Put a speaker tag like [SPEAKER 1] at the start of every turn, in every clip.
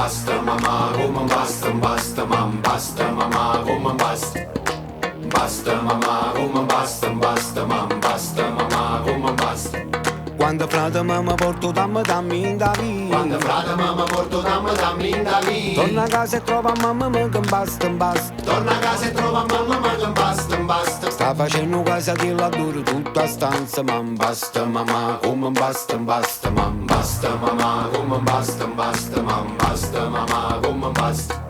[SPEAKER 1] basta mamma, come basta, basta mamma, basta mamma, come basta. Basta mamma, come basta, basta mamma, basta mamma, come basta.
[SPEAKER 2] Quando frate mamma porto dammi in da via.
[SPEAKER 1] Quando frate mamma porto dammi in da via.
[SPEAKER 2] Torna a casa e trova mamma che basta, basta.
[SPEAKER 1] Torna a casa e trova mamma che basta, basta.
[SPEAKER 2] Sta facendo casa di lavoro tutta stanza, mamma basta mamma, come basta, basta mamma.
[SPEAKER 1] Basta mamma, come basta, basta mamma, basta mamma, come basta.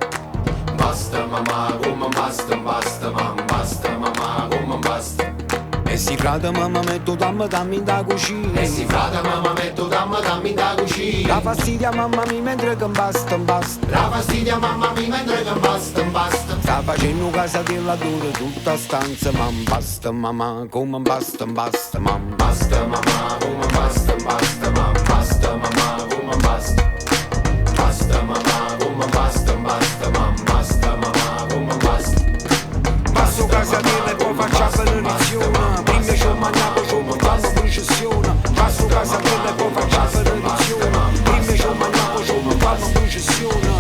[SPEAKER 1] Basta mamma, come basta, basta mamma, basta mamma, come basta.
[SPEAKER 2] E si frate mamma metto dammi in da cucina.
[SPEAKER 1] E si frate mamma metto dammi in da cucina.
[SPEAKER 2] La fastidia mamma mi mentre che basta, basta.
[SPEAKER 1] La fastidia mamma mi mentre che basta, basta.
[SPEAKER 2] Sta facendo casa di lavoro tutta stanza, mamma basta mamma, come basta, basta mamma.
[SPEAKER 1] Basta mamma, come basta, basta mamma, basta mamma, come basta. Basta mamma, come basta, basta mamma, basta mamma, come basta.
[SPEAKER 2] Passo casa di e poi faccio benedizione. Prima c'ho mangiato, c'ho montato processione. Passo casa di e poi faccio benedizione. Prima c'ho mangiato, c'ho montato processione.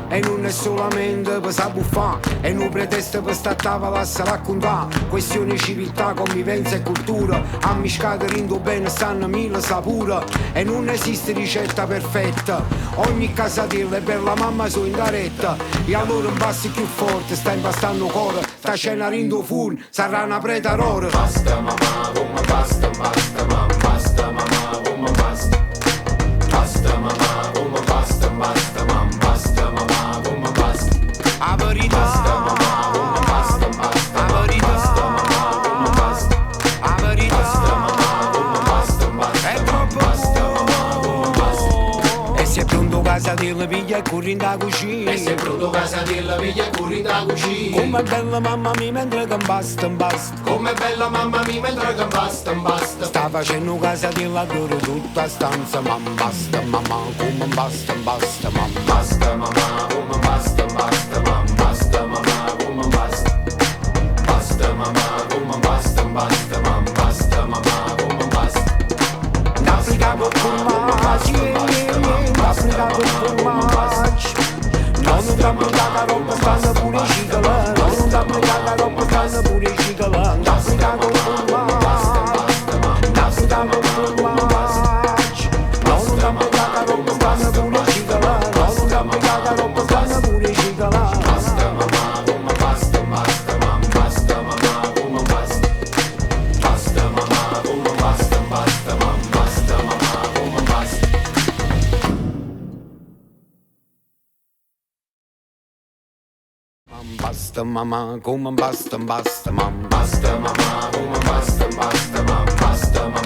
[SPEAKER 2] E non è solamente per sabuffare, è un pretesto per sta tavola a raccontare questioni civiltà, convivenza e cultura. A miscate rindo bene stanno mille sapore. E non esiste ricetta perfetta, ogni casatella è per la mamma su in diretta. E allora un passo più forte, sta impastando cuore. Sta scena rindo furno, sarà una preta rora.
[SPEAKER 1] Basta mamma, come basta, basta mamma, basta mamma, come basta. Basta mamma, come basta, basta mamma, basta mamma, come basta.
[SPEAKER 2] A verità,
[SPEAKER 1] Basta mamma, come basta, basta
[SPEAKER 2] a
[SPEAKER 1] mamma,
[SPEAKER 2] verità,
[SPEAKER 1] basta mamma, come basta.
[SPEAKER 2] a verità,
[SPEAKER 1] Basta mamma, come basta, basta
[SPEAKER 2] è
[SPEAKER 1] mamma,
[SPEAKER 2] troppo
[SPEAKER 1] basta mamma, come basta.
[SPEAKER 2] E se è pronto casa di la piglia e corri in da cucina.
[SPEAKER 1] E sei pronto casa della piglia e corri da cucina.
[SPEAKER 2] Come bella mamma mi mentre che basta, basta.
[SPEAKER 1] Come bella mamma mi mentre che basta, basta.
[SPEAKER 2] Sta facendo casa di lavoro tutta stanza, mamma basta mamma, come basta, basta mamma.
[SPEAKER 1] Basta mamma, come basta, basta mamma, basta mamma, come basta. Basta mamma, come basta, basta mamma, basta mamma, come basta.
[SPEAKER 2] L'Africa con formaggi, l'Africa con formaggi. Non da brigata roba stanno pure i cicala, non da brigata roba stanno pure i cicala. L'Africa con formaggi, l'Africa con formaggi. Non da brigata roba stanno pure i cicala, non da brigata roba stanno pure i cicala.
[SPEAKER 1] Basta mamma, come basta, basta mamma, basta mamma, come basta. Basta mamma, come basta, basta mamma, basta mamma, come basta.
[SPEAKER 2] Basta mamma, come basta, basta mamma.
[SPEAKER 1] Basta mamma, come basta, basta mamma, basta mamma.